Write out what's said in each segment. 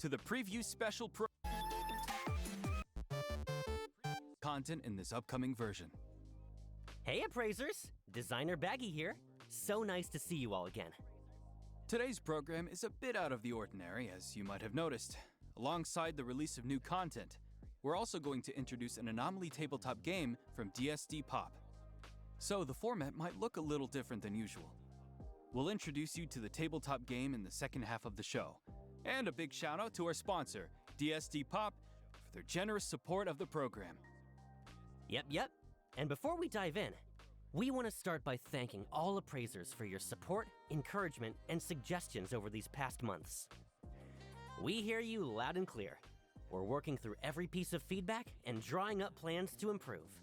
to the preview special content in this upcoming version. Hey appraisers, Designer Baggy here. So nice to see you all again. Today's program is a bit out of the ordinary, as you might have noticed. Alongside the release of new content, we're also going to introduce an anomaly tabletop game from DSD Pop. So the format might look a little different than usual. We'll introduce you to the tabletop game in the second half of the show. And a big shout out to our sponsor, DSD Pop, for their generous support of the program. Yep. And before we dive in, we want to start by thanking all appraisers for your support, encouragement, and suggestions over these past months. We hear you loud and clear. We're working through every piece of feedback and drawing up plans to improve.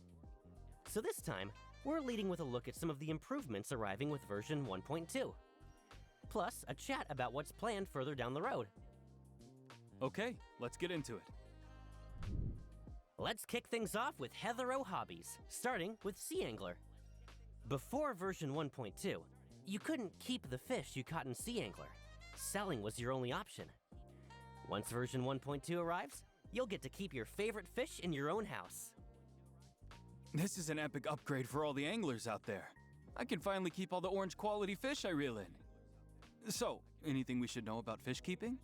So this time, we're leading with a look at some of the improvements arriving with version 1.2. Plus, a chat about what's planned further down the road. Okay, let's get into it. Let's kick things off with Heather O Hobbies, starting with Sea Angler. Before version 1.2, you couldn't keep the fish you caught in Sea Angler. Selling was your only option. Once version 1.2 arrives, you'll get to keep your favorite fish in your own house. This is an epic upgrade for all the anglers out there. I can finally keep all the orange quality fish I reel in. So, anything we should know about fish keeping?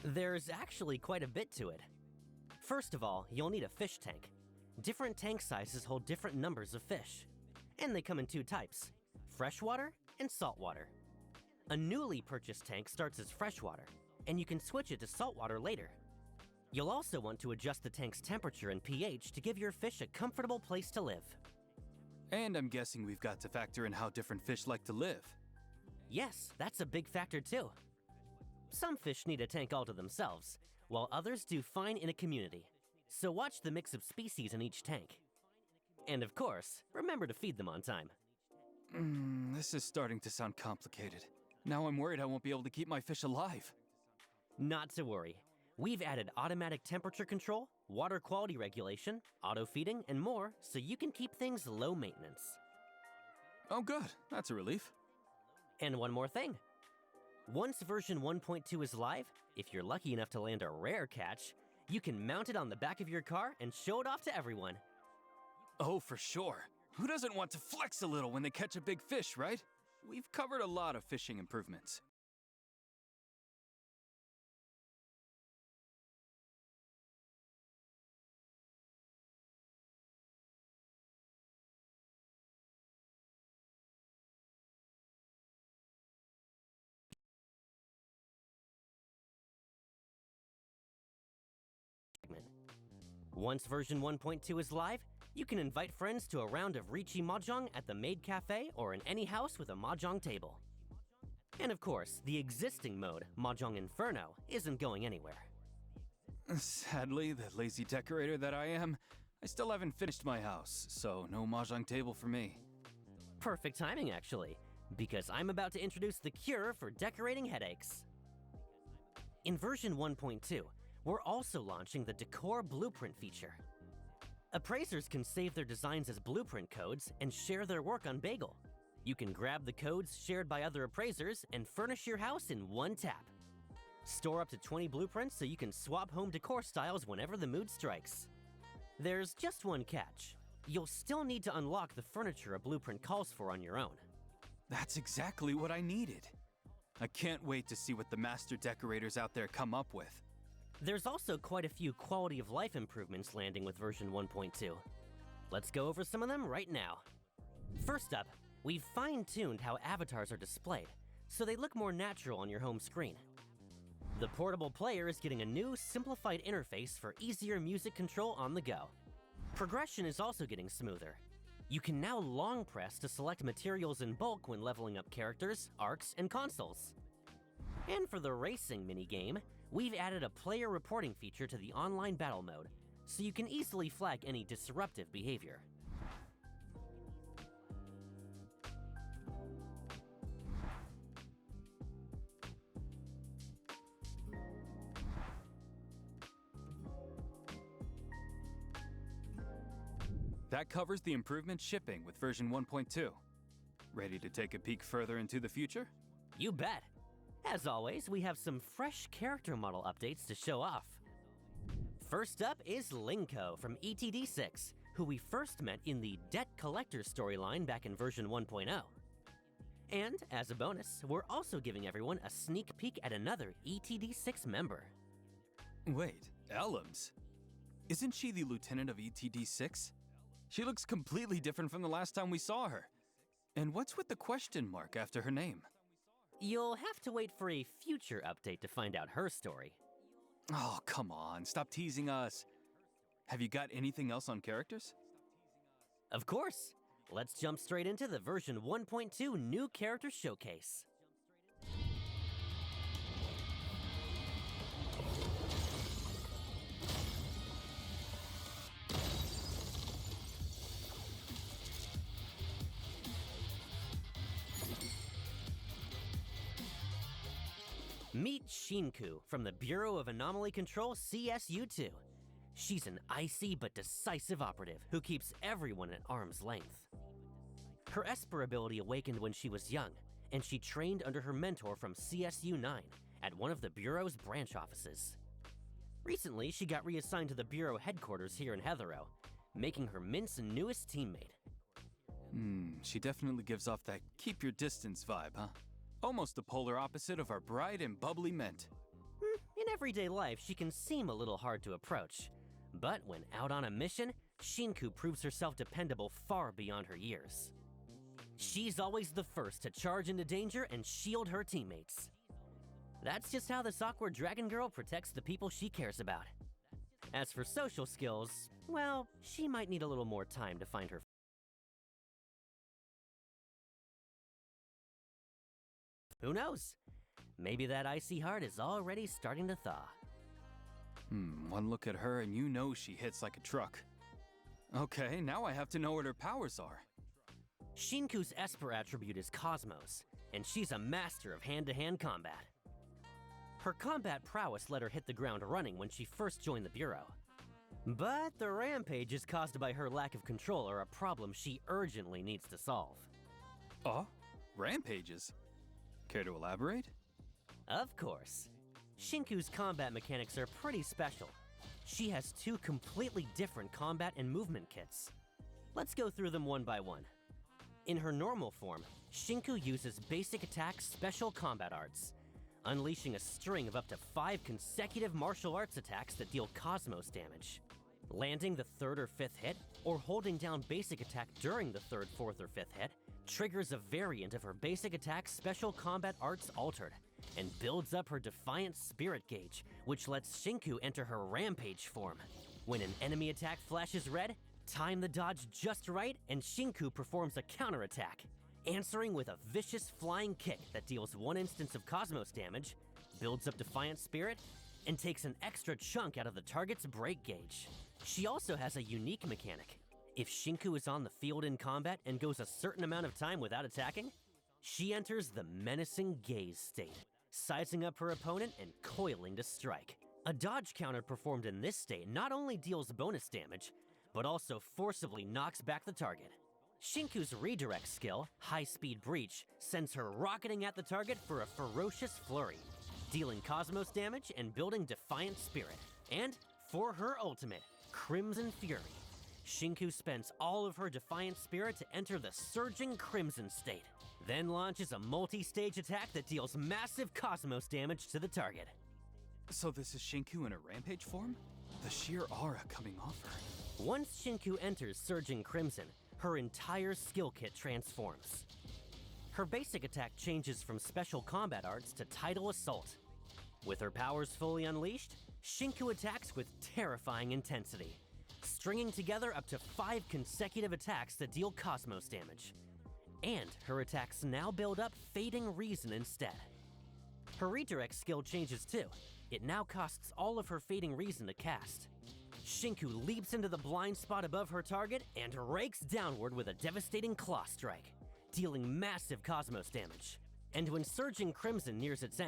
There's actually quite a bit to it. First of all, you'll need a fish tank. Different tank sizes hold different numbers of fish. And they come in two types, freshwater and saltwater. A newly purchased tank starts as freshwater, and you can switch it to saltwater later. You'll also want to adjust the tank's temperature and pH to give your fish a comfortable place to live. And I'm guessing we've got to factor in how different fish like to live. Yes, that's a big factor too. Some fish need a tank all to themselves, while others do fine in a community. So watch the mix of species in each tank. And of course, remember to feed them on time. This is starting to sound complicated. Now I'm worried I won't be able to keep my fish alive. Not to worry. We've added automatic temperature control, water quality regulation, auto feeding, and more so you can keep things low maintenance. Oh good, that's a relief. And one more thing. Once version 1.2 is live, if you're lucky enough to land a rare catch, you can mount it on the back of your car and show it off to everyone. Oh, for sure. Who doesn't want to flex a little when they catch a big fish, right? We've covered a lot of fishing improvements. Once version 1.2 is live, you can invite friends to a round of Ricci Mahjong at the Maid Cafe or in any house with a Mahjong table. And of course, the existing mode, Mahjong Inferno, isn't going anywhere. Sadly, the lazy decorator that I am, I still haven't finished my house, so no Mahjong table for me. Perfect timing, actually, because I'm about to introduce the cure for decorating headaches. In version 1.2, we're also launching the Decor Blueprint feature. Appraisers can save their designs as blueprint codes and share their work on Bagel. You can grab the codes shared by other appraisers and furnish your house in one tap. Store up to 20 blueprints so you can swap home decor styles whenever the mood strikes. There's just one catch. You'll still need to unlock the furniture a blueprint calls for on your own. That's exactly what I needed. I can't wait to see what the master decorators out there come up with. There's also quite a few quality of life improvements landing with version 1.2. Let's go over some of them right now. First up, we've fine-tuned how avatars are displayed, so they look more natural on your home screen. The portable player is getting a new, simplified interface for easier music control on the go. Progression is also getting smoother. You can now long press to select materials in bulk when leveling up characters, arcs, and consoles. And for the racing minigame, we've added a player reporting feature to the online battle mode, so you can easily flag any disruptive behavior. That covers the improvement shipping with version 1.2. Ready to take a peek further into the future? You bet! As always, we have some fresh character model updates to show off. First up is Linko from ETD6, who we first met in the Debt Collector storyline back in version 1.0. And as a bonus, we're also giving everyone a sneak peek at another ETD6 member. Wait, Elms? Isn't she the lieutenant of ETD6? She looks completely different from the last time we saw her. And what's with the question mark after her name? You'll have to wait for a future update to find out her story. Oh, come on, stop teasing us. Have you got anything else on characters? Of course! Let's jump straight into the version 1.2 new character showcase. Meet Shinku from the Bureau of Anomaly Control CSU-2. She's an icy but decisive operative who keeps everyone at arm's length. Her Esper ability awakened when she was young, and she trained under her mentor from CSU-9 at one of the Bureau's branch offices. Recently, she got reassigned to the Bureau headquarters here in Heathero, making her Mint's newest teammate. She definitely gives off that keep your distance vibe, huh? Almost the polar opposite of our bright and bubbly Mint. In everyday life, she can seem a little hard to approach. But when out on a mission, Shinku proves herself dependable far beyond her years. She's always the first to charge into danger and shield her teammates. That's just how this awkward dragon girl protects the people she cares about. As for social skills, well, she might need a little more time to find her. Who knows? Maybe that icy heart is already starting to thaw. One look at her and you know she hits like a truck. Okay, now I have to know what her powers are. Shinku's Esper attribute is Cosmos, and she's a master of hand-to-hand combat. Her combat prowess let her hit the ground running when she first joined the Bureau. But the rampages caused by her lack of control are a problem she urgently needs to solve. Oh? Rampages? Care to elaborate? Of course. Shinku's combat mechanics are pretty special. She has two completely different combat and movement kits. Let's go through them one by one. In her normal form, Shinku uses basic attack special combat arts, unleashing a string of up to 5 consecutive martial arts attacks that deal Cosmos damage. Landing the 3rd or 5th hit, or holding down basic attack during the 3rd, 4th, or 5th hit, triggers a variant of her basic attack special combat arts altered, and builds up her Defiant Spirit gauge, which lets Shinku enter her Rampage form. When an enemy attack flashes red, time the dodge just right, and Shinku performs a counterattack, answering with a vicious flying kick that deals 1 instance of Cosmos damage, builds up Defiant Spirit, and takes an extra chunk out of the target's break gauge. She also has a unique mechanic. If Shinku is on the field in combat and goes a certain amount of time without attacking, she enters the menacing gaze state, sizing up her opponent and coiling to strike. A dodge counter performed in this state not only deals bonus damage, but also forcibly knocks back the target. Shinku's redirect skill, High Speed Breach, sends her rocketing at the target for a ferocious flurry, dealing Cosmos damage and building Defiant Spirit. And for her ultimate, Crimson Fury, Shinku spends all of her Defiant Spirit to enter the Surging Crimson state, then launches a multi-stage attack that deals massive Cosmos damage to the target. So this is Shinku in a rampage form? The sheer aura coming off her. Once Shinku enters Surging Crimson, her entire skill kit transforms. Her basic attack changes from special combat arts to Tidal Assault. With her powers fully unleashed, Shinku attacks with terrifying intensity, stringing together up to 5 consecutive attacks that deal Cosmos damage. And her attacks now build up Fading Reason instead. Her redirect skill changes too. It now costs all of her Fading Reason to cast. Shinku leaps into the blind spot above her target and rakes downward with a devastating claw strike, dealing massive Cosmos damage. And when Surging Crimson nears its end,